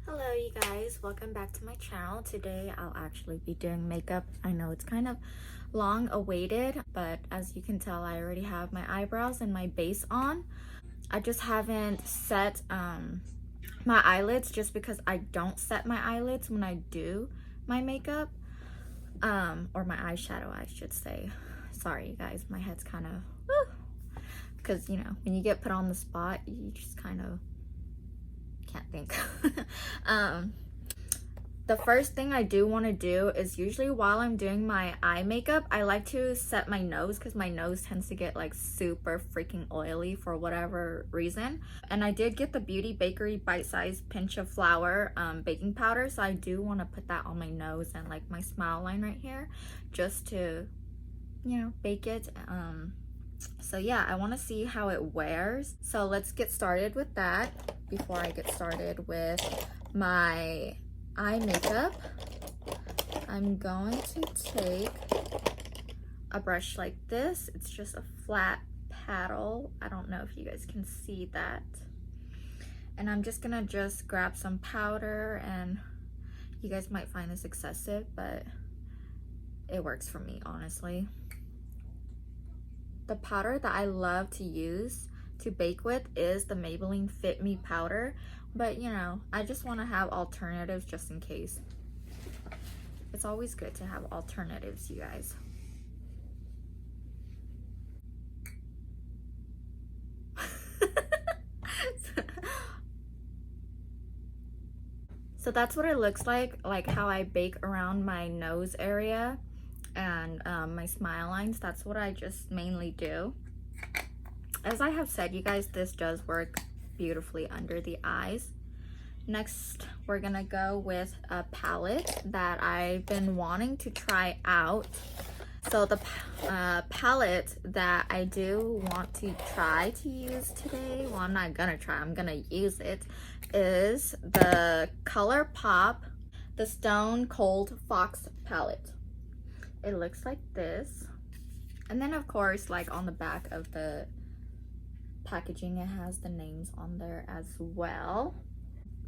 Hello you guys, welcome back to my channel. Today I'll actually be doing makeup. I know it's kind of long awaited, but as you can tell I already have my eyebrows and my base on. I just haven't set my eyelids just because I don't set my eyelids when I do my makeup, or my eyeshadow I should say. Sorry you guys, my head's kind of, because you know when you get put on the spot you just kind of can't think. The first thing I do want to do is usually while I'm doing my eye makeup, I like to set my nose because my nose tends to get like super freaking oily for whatever reason. And I did get the Beauty Bakery bite-sized pinch of flour baking powder, so I do want to put that on my nose and like my smile line right here just to, you know, bake it. So yeah, I want to see how it wears. So let's get started with that before I get started with my eye makeup. I'm going to take a brush like this. It's just a flat paddle. I don't know if you guys can see that. And I'm just gonna just grab some powder, and you guys might find this excessive, but it works for me, honestly. The powder that I love to use to bake with is the Maybelline Fit Me powder, but you know, I just want to have alternatives just in case. It's always good to have alternatives, you guys. So that's what it looks like how I bake around my nose area and my smile lines. That's what I just mainly do. As I have said, you guys, this does work beautifully under the eyes. Next, we're gonna go with a palette that I've been wanting to try out. So the palette that I do want to try to use today, well, I'm not gonna try, I'm gonna use it, is the Colourpop the Stone Cold Fox palette. It looks like this. And then of course, like on the back of the packaging, it has the names on there as well.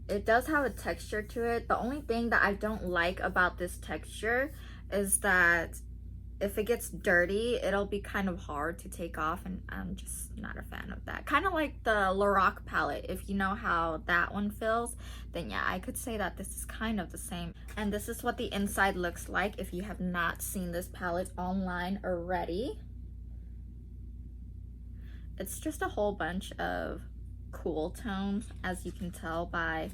It does have a texture to it. The only thing that I don't like about this texture is that if it gets dirty, it'll be kind of hard to take off, and I'm just not a fan of that. Kind of like the Lorac palette. If you know how that one feels, then yeah, I could say that this is kind of the same. And this is what the inside looks like if you have not seen this palette online already. It's just a whole bunch of cool tones, as you can tell by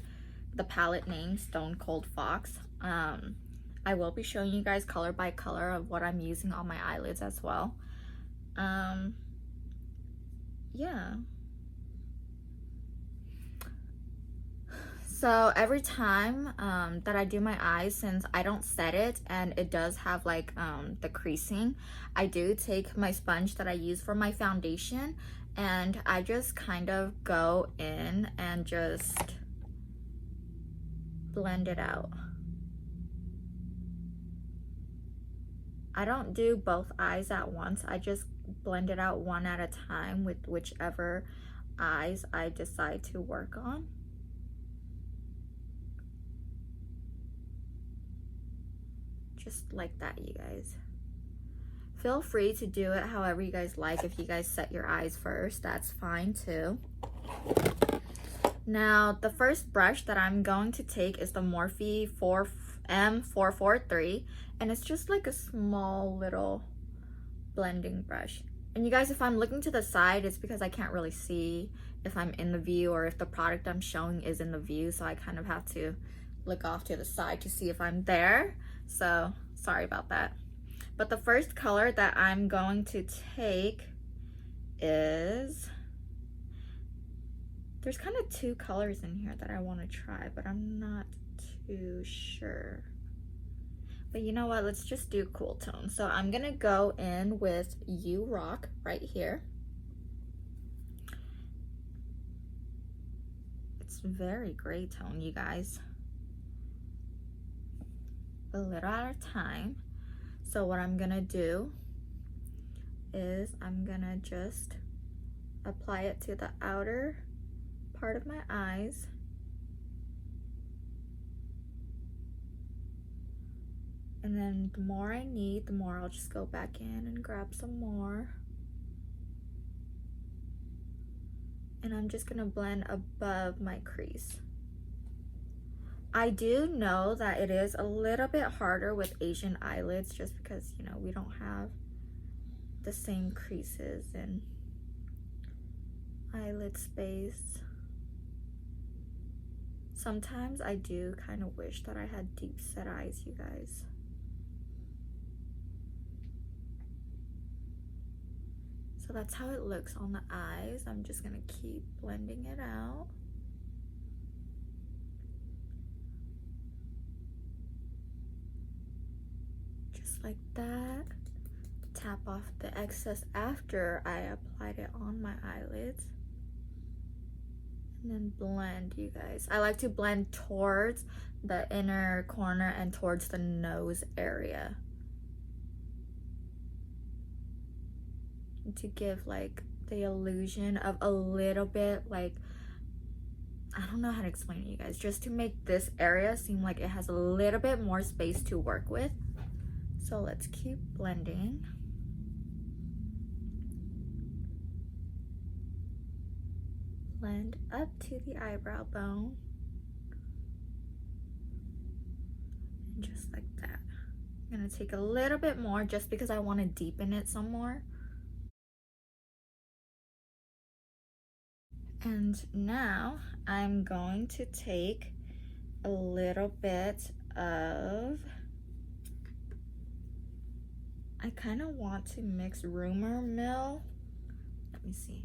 the palette name Stone Cold Fox. I will be showing you guys color by color of what I'm using on my eyelids as well. Yeah. So every time that I do my eyes, since I don't set it and it does have like the creasing, I do take my sponge that I use for my foundation and I just kind of go in and just blend it out. I don't do both eyes at once. I just blend it out one at a time with whichever eyes I decide to work on. Just like that, you guys. Feel free to do it however you guys like. If you guys set your eyes first, that's fine too. Now, the first brush that I'm going to take is the Morphe M443, and it's just like a small little blending brush. And you guys, if I'm looking to the side, it's because I can't really see if I'm in the view or if the product I'm showing is in the view, so I kind of have to look off to the side to see if I'm there. So sorry about that. But the first color that I'm going to take is, there's kind of two colors in here that I want to try, but I'm not too sure. But you know what, let's just do cool tone. So I'm gonna go in with You Rock right here. It's very gray tone, you guys. A little at a time. So what I'm gonna do is I'm gonna just apply it to the outer part of my eyes And then the more I need, the more I'll just go back in and grab some more. And I'm just gonna blend above my crease. I do know that it is a little bit harder with Asian eyelids just because, you know, we don't have the same creases and eyelid space. Sometimes I do kind of wish that I had deep set eyes, you guys. So that's how it looks on the eyes. I'm just gonna keep blending it out. Just like that. Tap off the excess after I applied it on my eyelids. And then blend, you guys. I like to blend towards the inner corner and towards the nose area, to give like the illusion of a little bit, like, I don't know how to explain it, you guys, just to make this area seem like it has a little bit more space to work with. So let's keep blending. Blend up to the eyebrow bone. And just like that. I'm gonna take a little bit more just because I want to deepen it some more. And now I'm going to take a little bit of, I kind of want to mix rumor mill. Let me see.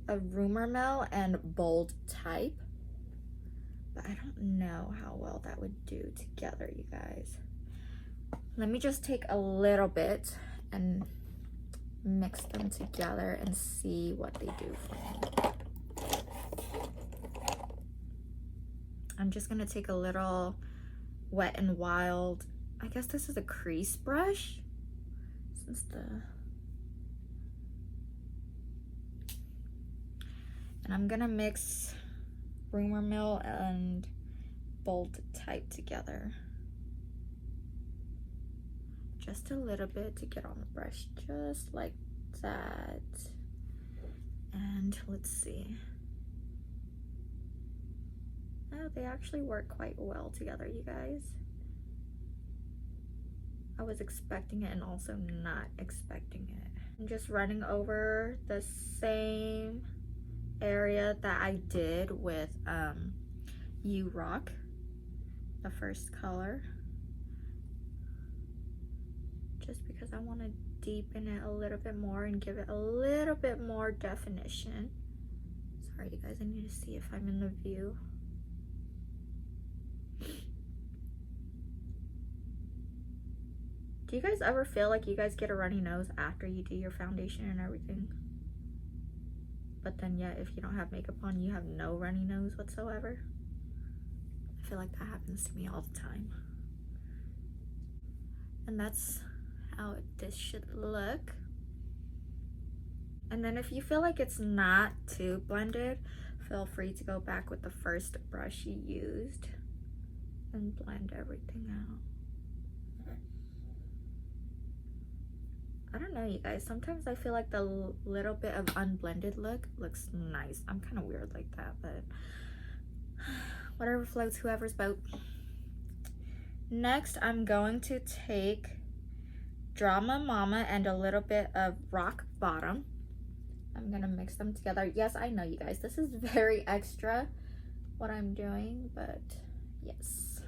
A rumor mill and bold type. But I don't know how well that would do together, you guys. Let me just take a little bit and mix them together and see what they do for me. I'm just gonna take a little Wet n Wild, I guess this is a crease brush, since and I'm gonna mix rumor mill and bold type together. Just a little bit to get on the brush, just like that. And let's see. Oh, they actually work quite well together, you guys. I was expecting it and also not expecting it. I'm just running over the same area that I did with You Rock, the first color. Just because I want to deepen it a little bit more and give it a little bit more definition. Sorry, you guys, I need to see if I'm in the view. Do you guys ever feel like you guys get a runny nose after you do your foundation and everything? But then yet, if you don't have makeup on, you have no runny nose whatsoever? I feel like that happens to me all the time. And that's how this should look. And then if you feel like it's not too blended, feel free to go back with the first brush you used and blend everything out. I don't know, you guys, sometimes I feel like the little bit of unblended look looks nice. I'm kind of weird like that, but whatever floats whoever's boat. Next, I'm going to take Drama Mama and a little bit of Rock Bottom. I'm gonna mix them together. Yes, I know, you guys, this is very extra what I'm doing, but yes,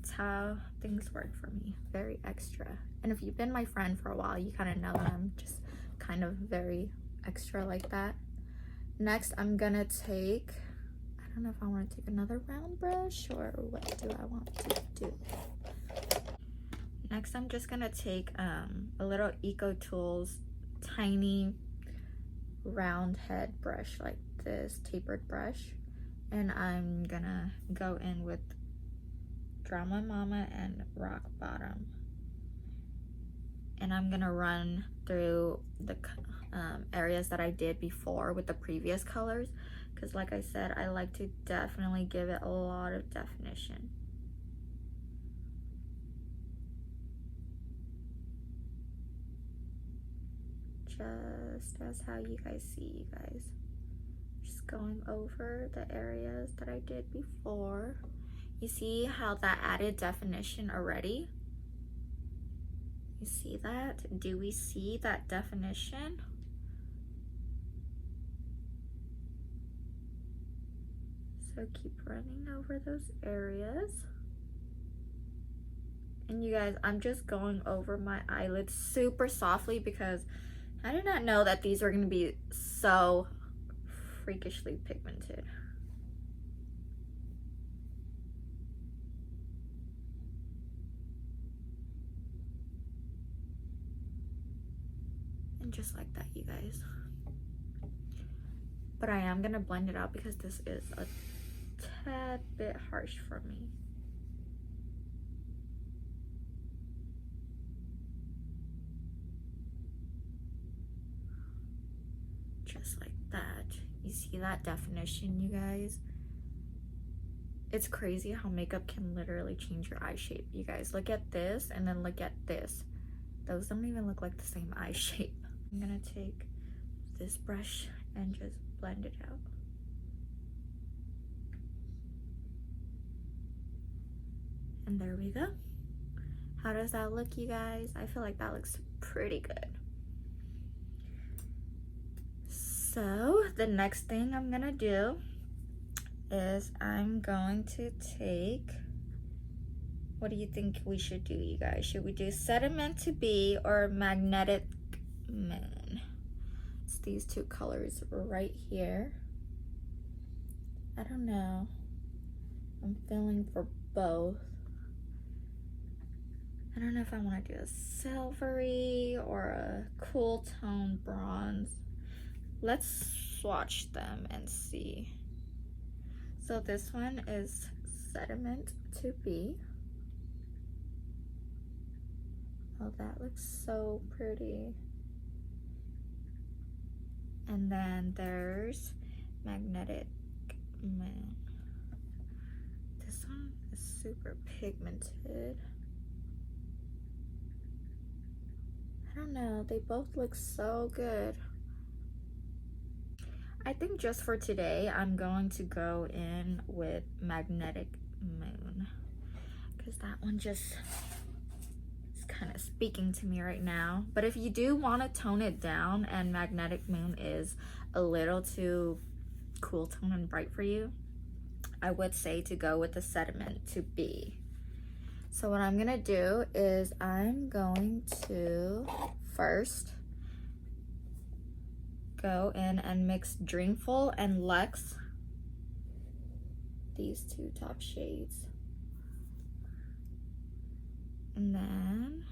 it's how things work for me. Very extra. And if you've been my friend for a while, you kind of know that I'm just kind of very extra like that. Next, I'm gonna take, I don't know if I want to take another round brush or what do I want to do. Next, I'm just gonna take a little Eco Tools tiny round head brush, like this tapered brush, and I'm gonna go in with Drama Mama and Rock Bottom. And I'm gonna run through the areas that I did before with the previous colors, because like I said, I like to definitely give it a lot of definition. just as how you guys see, you guys. Just going over the areas that I did before. You see how that added definition already? You see that? Do we see that definition? So keep running over those areas. And you guys, I'm just going over my eyelids super softly because I did not know that these were going to be so freakishly pigmented. And just like that, you guys. But I am going to blend it out because this is a tad bit harsh for me. Just like that. You see that definition, you guys? It's crazy how makeup can literally change your eye shape. You guys, look at this and then look at this. Those don't even look like the same eye shape. I'm gonna take this brush and just blend it out. And there we go. How does that look, you guys? I feel like that looks pretty good. So the next thing I'm gonna do is I'm going to take, what do you think we should do, you guys? Should we do Sediment to Be or Magnetic Moon? It's these two colors right here. I don't know. I'm feeling for both. I don't know if I want to do a silvery or a cool tone bronze. Let's swatch them and see. So this one is Sediment to Be. Oh, that looks so pretty. And then there's Magnetic Moon. This one is super pigmented. I don't know, they both look so good. I think just for today, I'm going to go in with Magnetic Moon because that one just is kind of speaking to me right now. But if you do want to tone it down and Magnetic Moon is a little too cool tone and bright for you, I would say to go with the Sediment to Be. So what I'm gonna do is I'm going to first go in and mix Dreamful and Lex, these two top shades. And then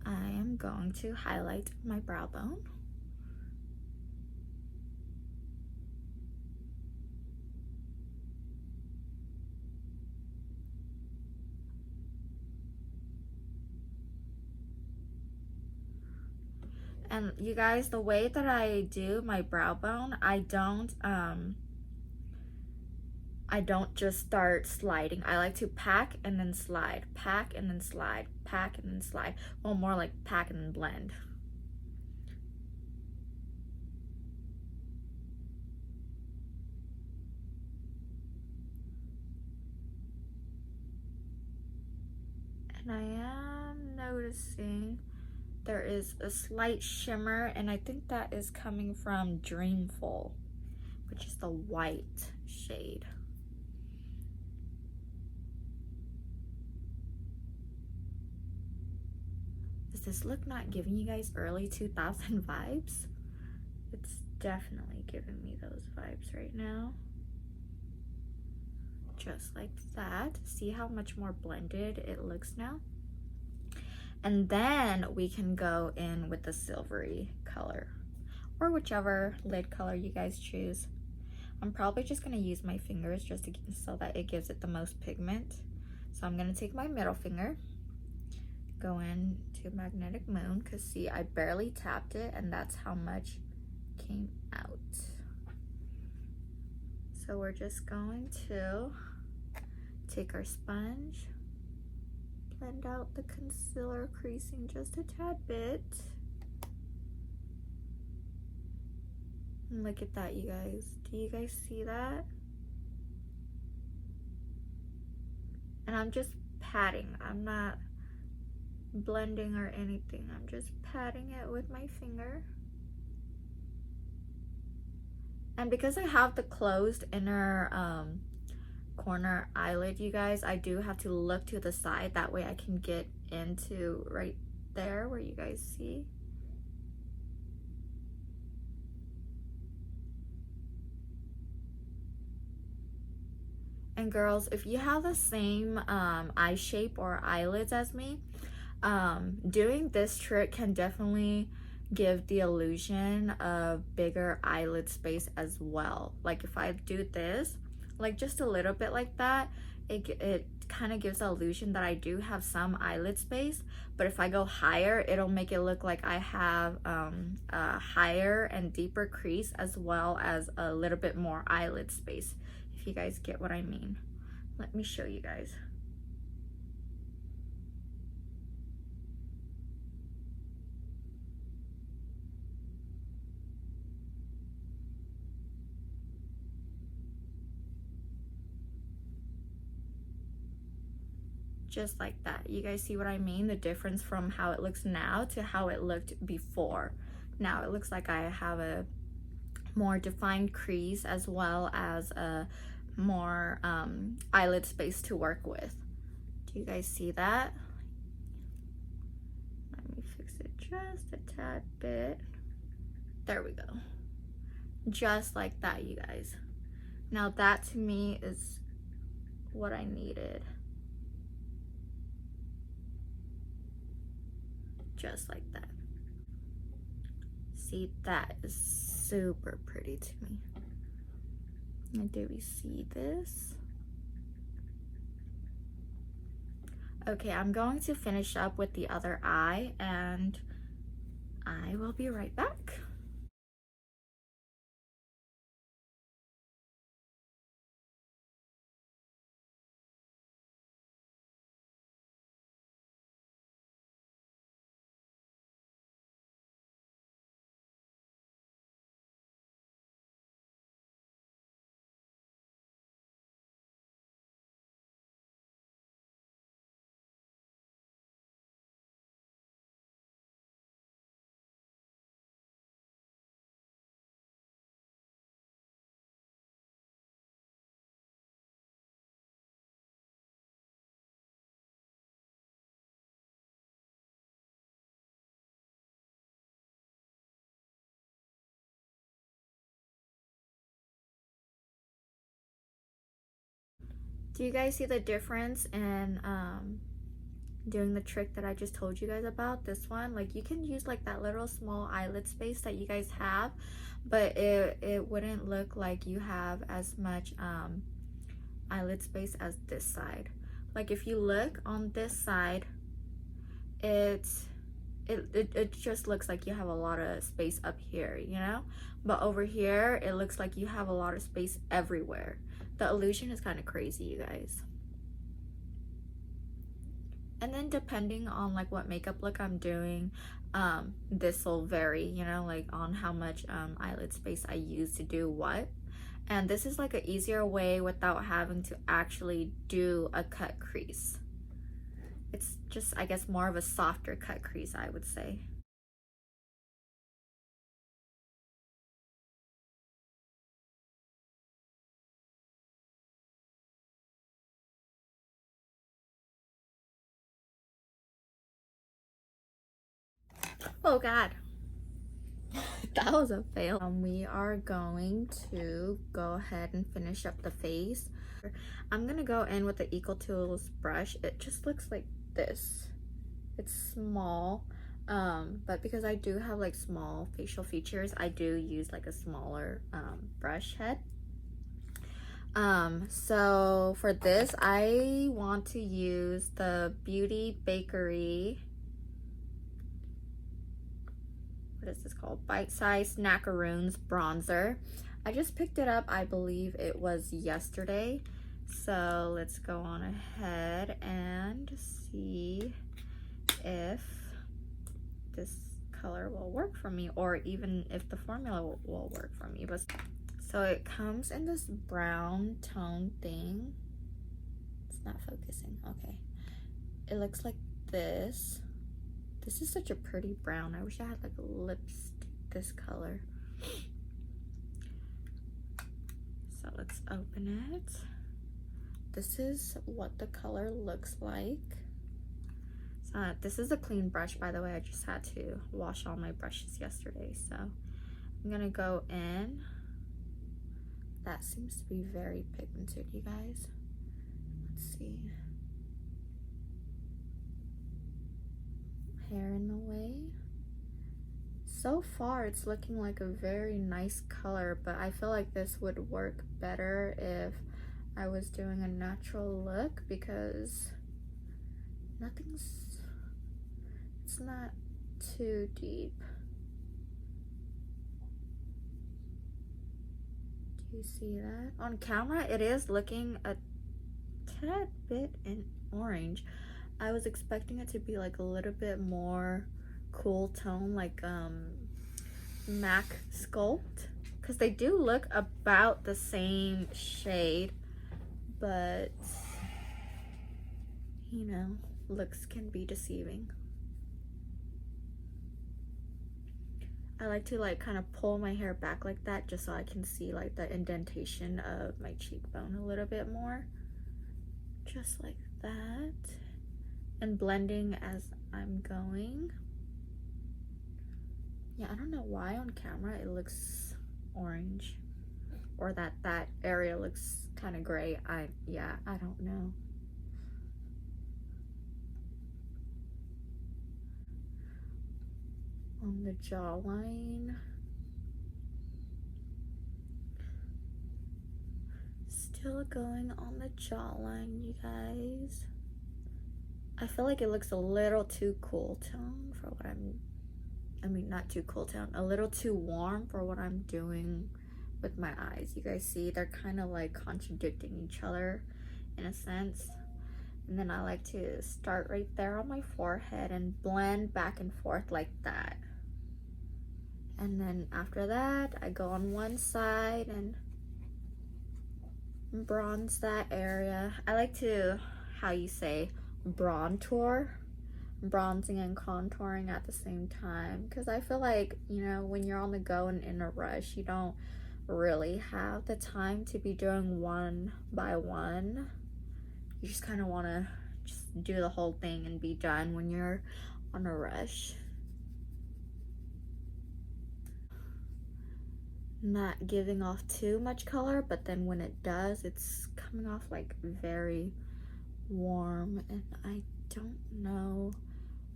I am going to highlight my brow bone. And you guys, the way that I do my brow bone, I don't just start sliding. I like to pack and then slide, pack and then slide, pack and then slide. Well, more like pack and then blend. And I am noticing there is a slight shimmer, and I think that is coming from Dreamful, which is the white shade. Does this look not giving you guys early 2000 vibes? It's definitely giving me those vibes right now. Just like that. See how much more blended it looks now? And then we can go in with the silvery color or whichever lid color you guys choose. I'm probably just gonna use my fingers just to so that it gives it the most pigment. So I'm gonna take my middle finger, go in to Magnetic Moon, because see, I barely tapped it and that's how much came out. So we're just going to take our sponge, blend out the concealer creasing just a tad bit. And look at that, you guys. Do you guys see that? And I'm just patting. I'm not blending or anything. I'm just patting it with my finger. And because I have the closed inner corner eyelid, you guys, I do have to look to the side. That way I can get into right there where you guys see. And girls, if you have the same eye shape or eyelids as me, doing this trick can definitely give the illusion of bigger eyelid space as well. Like if I do this, like just a little bit like that, it kind of gives the illusion that I do have some eyelid space. But if I go higher, it'll make it look like I have a higher and deeper crease as well as a little bit more eyelid space, if you guys get what I mean. Let me show you guys. Just like that. You guys see what I mean? The difference from how it looks now to how it looked before. Now it looks like I have a more defined crease as well as a more eyelid space to work with. Do you guys see that? Let me fix it just a tad bit. There we go. Just like that, you guys. Now that to me is what I needed. Just like that. See, that is super pretty to me. And do we see this? Okay, I'm going to finish up with the other eye and I will be right back. Do you guys see the difference in doing the trick that I just told you guys about? This one, like you can use like that little small eyelid space that you guys have, but it wouldn't look like you have as much eyelid space as this side. Like if you look on this side, it just looks like you have a lot of space up here, you know? But over here, it looks like you have a lot of space everywhere. The illusion is kind of crazy, you guys. And then depending on like what makeup look I'm doing, this will vary, you know, like on how much eyelid space I use to do what. And this is like an easier way without having to actually do a cut crease. It's just, I guess, more of a softer cut crease, I would say. Oh God, that was a fail. We are going to go ahead and finish up the face. I'm gonna go in with the Eco Tools brush. It just looks like this. It's small, but because I do have like small facial features, I do use like a smaller brush head. So for this, I want to use the Beauty Bakery, what is this called? Bite Size Snackaroons bronzer. I just picked it up, I believe it was yesterday, So let's go on ahead and see if this color will work for me, or even if the formula will work for me. But so it comes in this brown tone thing. It's not focusing. Okay, it looks like this. This is such a pretty brown. I wish I had like a lipstick this color. So let's open it. This is what the color looks like. This is a clean brush, by the way. I just had to wash all my brushes yesterday, so I'm gonna go in. That seems to be very pigmented, you guys. Let's see. Hair in the way. So far, it's looking like a very nice color, but I feel like this would work better if I was doing a natural look, because it's not too deep. Do you see that? On camera, it is looking a tad bit in orange. I was expecting it to be like a little bit more cool tone, like MAC Sculpt, because they do look about the same shade, but you know, looks can be deceiving. I like to like kind of pull my hair back like that just so I can see like the indentation of my cheekbone a little bit more. Just like that. And blending as I'm going. Yeah, I don't know why on camera it looks orange, or that area looks kind of gray. I don't know. On the jawline. Still going on the jawline, you guys. I feel like it looks a little too cool tone for what I mean, not too cool tone, a little too warm for what I'm doing with my eyes. You guys see, they're kind of like contradicting each other in a sense. And then I like to start right there on my forehead and blend back and forth like that. And then after that, I go on one side and bronze that area. I like to, how you say, bronzer, bronzing and contouring at the same time, because I feel like, you know, when you're on the go and in a rush, you don't really have the time to be doing one by one. You just kind of want to just do the whole thing and be done when you're on a rush. Not giving off too much color, but then when it does, it's coming off like very warm, and I don't know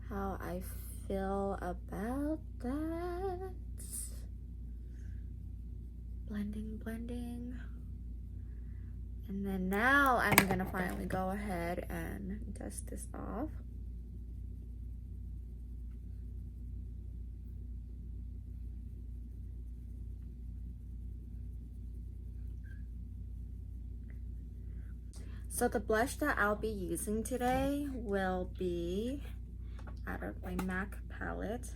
how I feel about that. Blending. And then now I'm gonna finally go ahead and dust this off. So the blush that I'll be using today will be out of my MAC palette.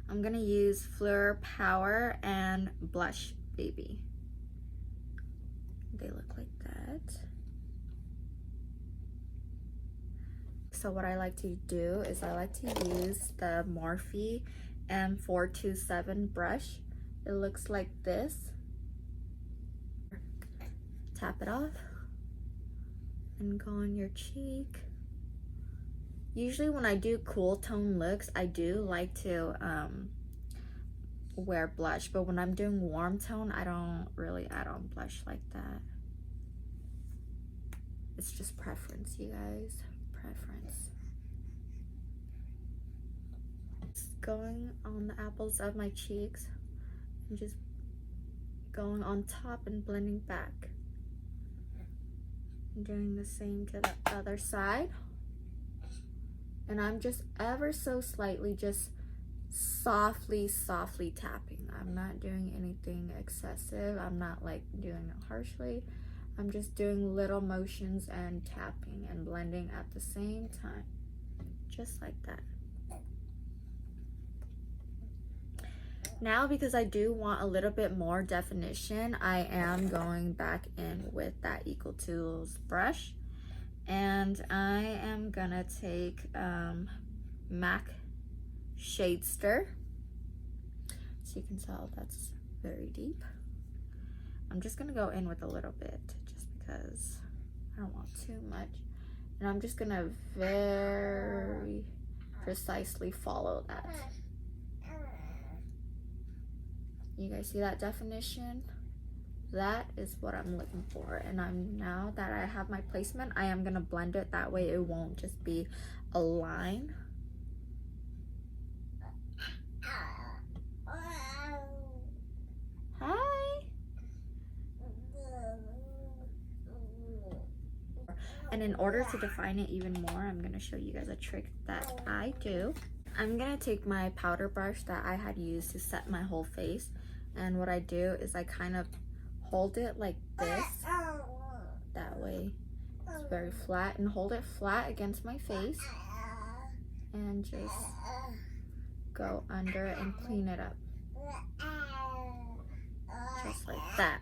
I'm gonna use Fleur Power and Blush Baby. They look like that. So what I like to do is I like to use the Morphe M427 brush. It looks like this. Tap it off and go on your cheek. Usually when I do cool tone looks, I do like to wear blush, but when I'm doing warm tone, I don't really add on blush like that. It's just preference, you guys. Preference. Just going on the apples of my cheeks and just going on top and blending back. Doing the same to the other side. And I'm just ever so slightly just softly tapping. I'm not doing anything excessive. I'm not like doing it harshly. I'm just doing little motions and tapping and blending at the same time. Just like that. Now, because I do want a little bit more definition, I am going back in with that Equal Tools brush. And I am gonna take MAC Shadester. So you can tell that's very deep. I'm just gonna go in with a little bit just because I don't want too much. And I'm just gonna very precisely follow that. You guys see that definition? That is what I'm looking for. And now that I have my placement, I am gonna blend it. That way it won't just be a line. Hi. And in order to define it even more, I'm gonna show you guys a trick that I do. I'm gonna take my powder brush that I had used to set my whole face, and what I do is I kind of hold it like this. That way it's very flat, and hold it flat against my face and just go under it and clean it up. Just like that.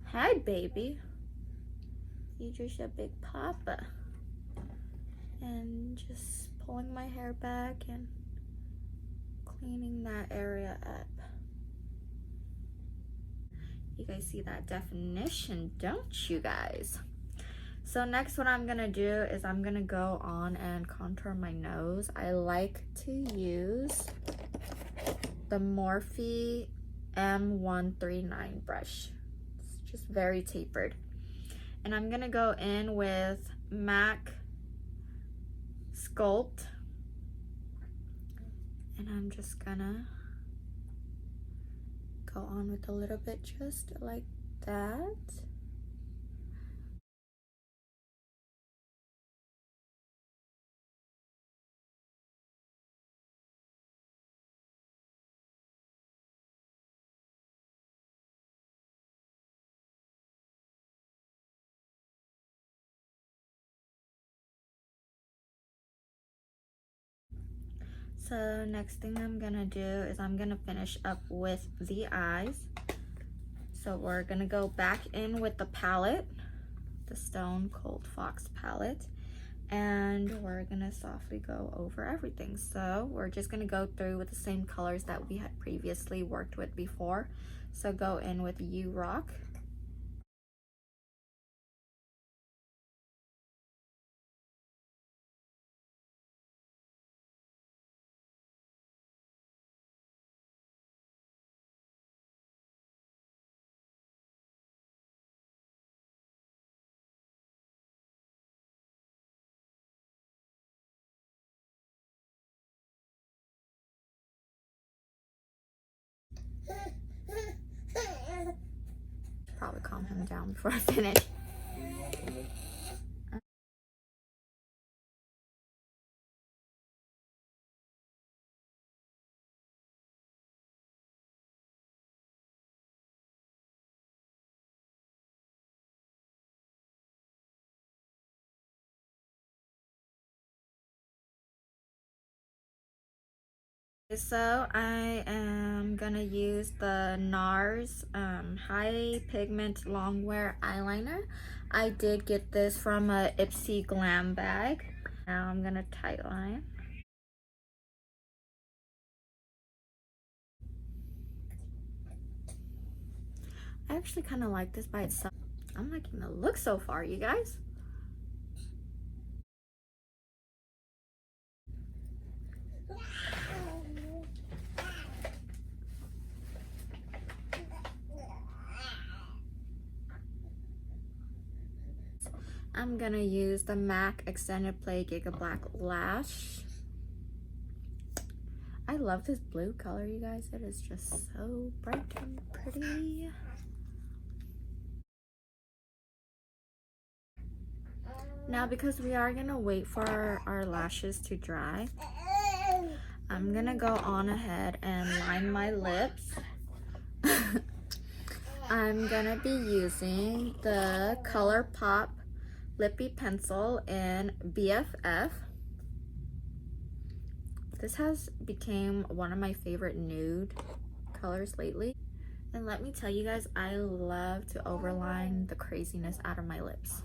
Hi, baby. You just a big papa. And just pulling my hair back and cleaning that area up. You guys see that definition, don't you guys? So next what I'm gonna do is I'm gonna go on and contour my nose. I like to use the Morphe M139 brush. It's just very tapered. And I'm gonna go in with MAC Sculpt. And I'm just gonna go on with a little bit just like that. So next thing I'm gonna do is I'm gonna finish up with the eyes. So we're gonna go back in with the palette, the Stone Cold Fox palette, and we're gonna softly go over everything. So we're just gonna go through with the same colors that we had previously worked with before. So go in with You Rock. Probably calm him down before I finish. So I am gonna use the NARS High Pigment Longwear Eyeliner. I did get this from a Ipsy Glam bag. Now I'm gonna tightline. I actually kind of like this by itself. I'm liking the look so far, you guys. I'm gonna use the MAC Extended Play Giga Black Lash. I love this blue color, you guys. It is just so bright and pretty. Now, because we are gonna wait for our lashes to dry, I'm gonna go on ahead and line my lips. I'm gonna be using the Colourpop Lippy Pencil in BFF. This has become one of my favorite nude colors lately. And let me tell you guys, I love to overline the craziness out of my lips.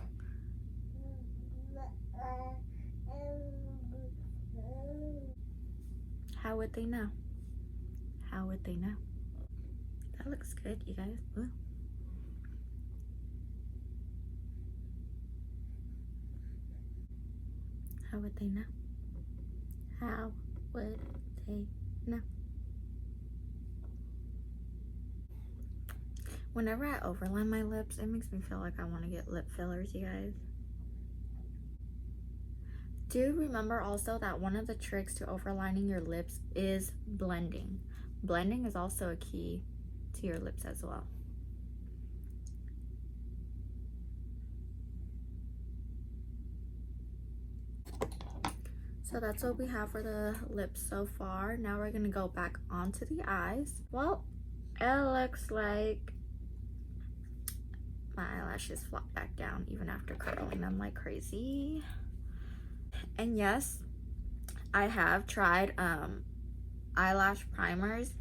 How would they know? How would they know? That looks good, you guys. Ooh. How would they know? How would they know? Whenever I overline my lips, it makes me feel like I want to get lip fillers, you guys. Do remember also that one of the tricks to overlining your lips is blending. Blending is also a key to your lips as well. So that's what we have for the lips so far. Now we're gonna go back onto the eyes. Well, it looks like my eyelashes flop back down even after curling them like crazy. And yes, I have tried eyelash primers,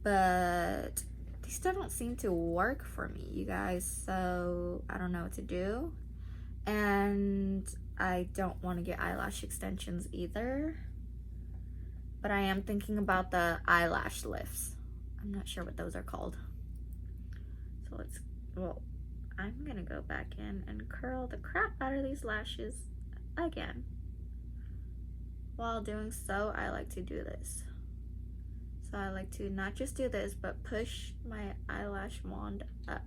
but they still don't seem to work for me, you guys. So I don't know what to do. And I don't want to get eyelash extensions either. But I am thinking about the eyelash lifts. I'm not sure what those are called. So I'm gonna go back in and curl the crap out of these lashes again. While doing so, I like to do this. So I like to not just do this, but push my eyelash wand up.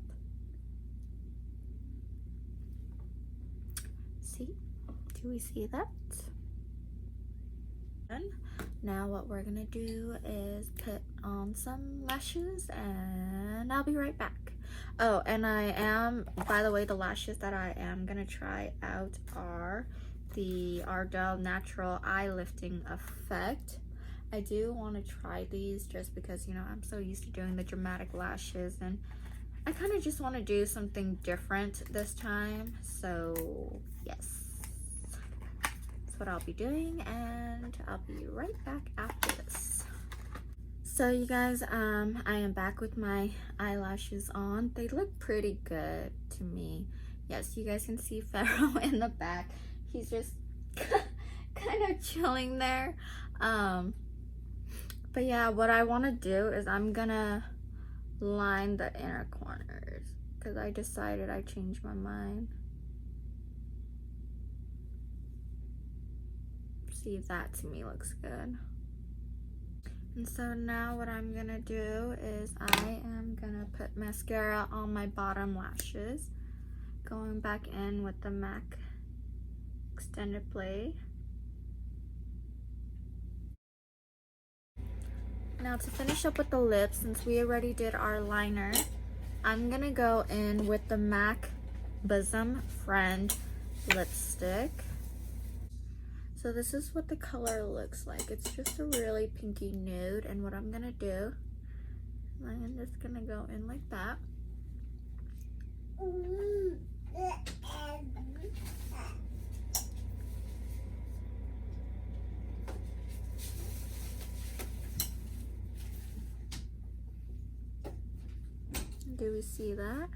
See? Do we see that? And now what we're gonna do is put on some lashes and I'll be right back. Oh, and by the way, the lashes that I am gonna try out are the Ardell Natural Eye Lifting Effect. I do want to try these just because, you know, I'm so used to doing the dramatic lashes and I kind of just want to do something different this time. So yes, that's what I'll be doing and I'll be right back after this. So you guys, I am back with my eyelashes on. They look pretty good to me. Yes, you guys can see Pharaoh in the back. He's just kind of chilling there. But yeah, what I want to do is I'm gonna line the inner corners because I decided I changed my mind. See, that to me looks good. And so now what I'm gonna do is I am gonna put mascara on my bottom lashes, going back in with the MAC Extended Play. Now to finish up with the lips, since we already did our liner, I'm gonna go in with the MAC Bosom Friend lipstick. So this is what the color looks like. It's just a really pinky nude, and what I'm gonna do, I'm just gonna go in like that. Do we see that?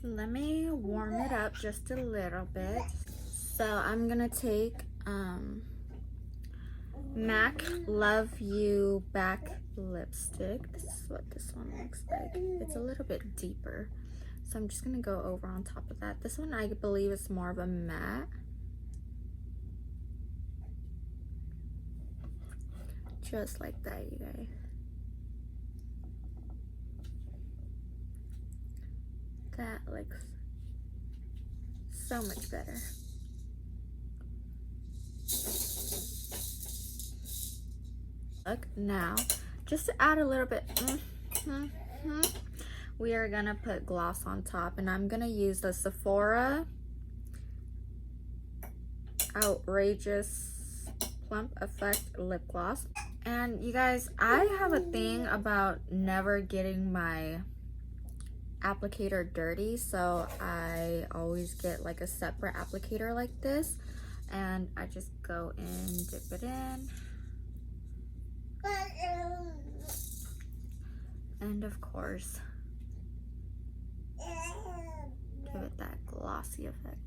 Let me warm it up just a little bit. So I'm gonna take MAC Love You Back lipstick. This is what this one looks like. It's a little bit deeper. So I'm just gonna go over on top of that. This one I believe is more of a matte. Just like that, you guys. That looks so much better. Look, now, just to add a little bit, we are gonna put gloss on top, and I'm gonna use the Sephora Outrageous Plump Effect Lip Gloss. And you guys, I have a thing about never getting my applicator dirty, so I always get like a separate applicator like this, and I just go in, dip it in, and of course give it that glossy effect.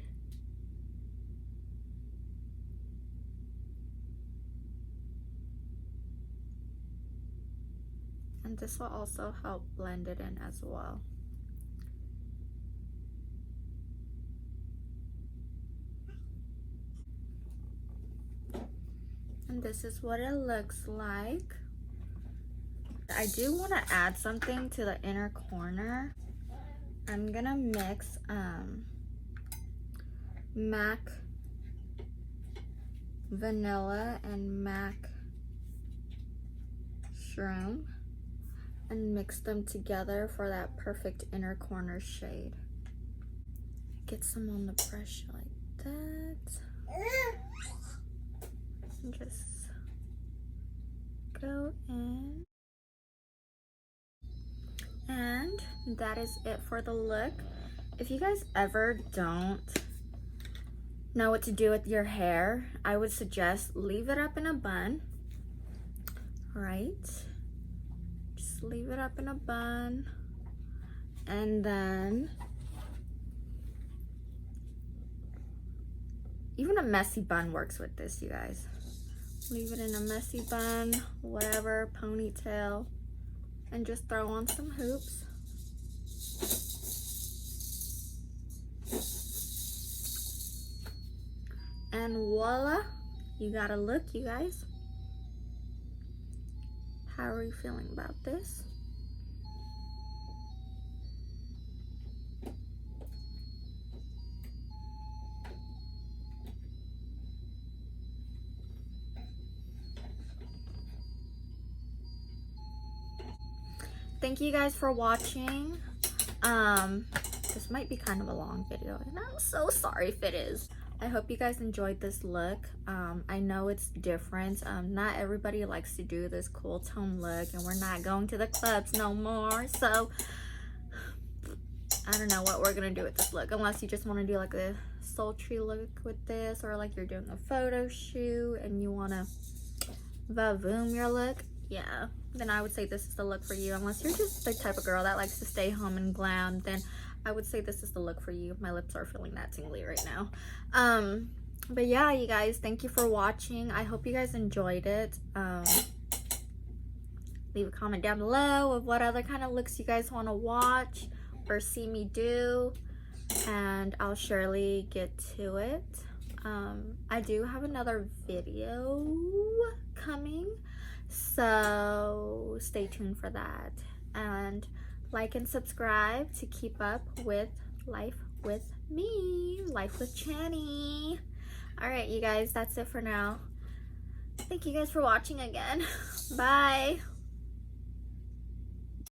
And this will also help blend it in as well. And this is what it looks like. I do want to add something to the inner corner. I'm gonna mix MAC Vanilla and MAC Shroom and mix them together for that perfect inner corner shade. Get some on the brush like that. And just go in. And that is it for the look. If you guys ever don't know what to do with your hair, I would suggest leave it up in a bun. Right? Just leave it up in a bun. And then even a messy bun works with this, you guys. Leave it in a messy bun, whatever, ponytail, and just throw on some hoops. And voila, you got a look, you guys. How are you feeling about this? Thank you guys for watching. This might be kind of a long video, and I'm so sorry if it is. I hope you guys enjoyed this look. I know it's different. Not everybody likes to do this cool tone look, and we're not going to the clubs no more, so I don't know what we're gonna do with this look, unless you just want to do like a sultry look with this, or like you're doing a photo shoot and you want to vavoom your look. Yeah, then I would say this is the look for you. Unless you're just the type of girl that likes to stay home and glam, then I would say this is the look for you. My lips are feeling that tingly right now. But yeah, you guys, thank you for watching. I hope you guys enjoyed it. Leave a comment down below of what other kind of looks you guys want to watch or see me do, and I'll surely get to it. I do have another video coming, so stay tuned for that, and like and subscribe to keep up with life with me, life with Channy. All right, you guys, that's it for now. Thank you guys for watching again. Bye.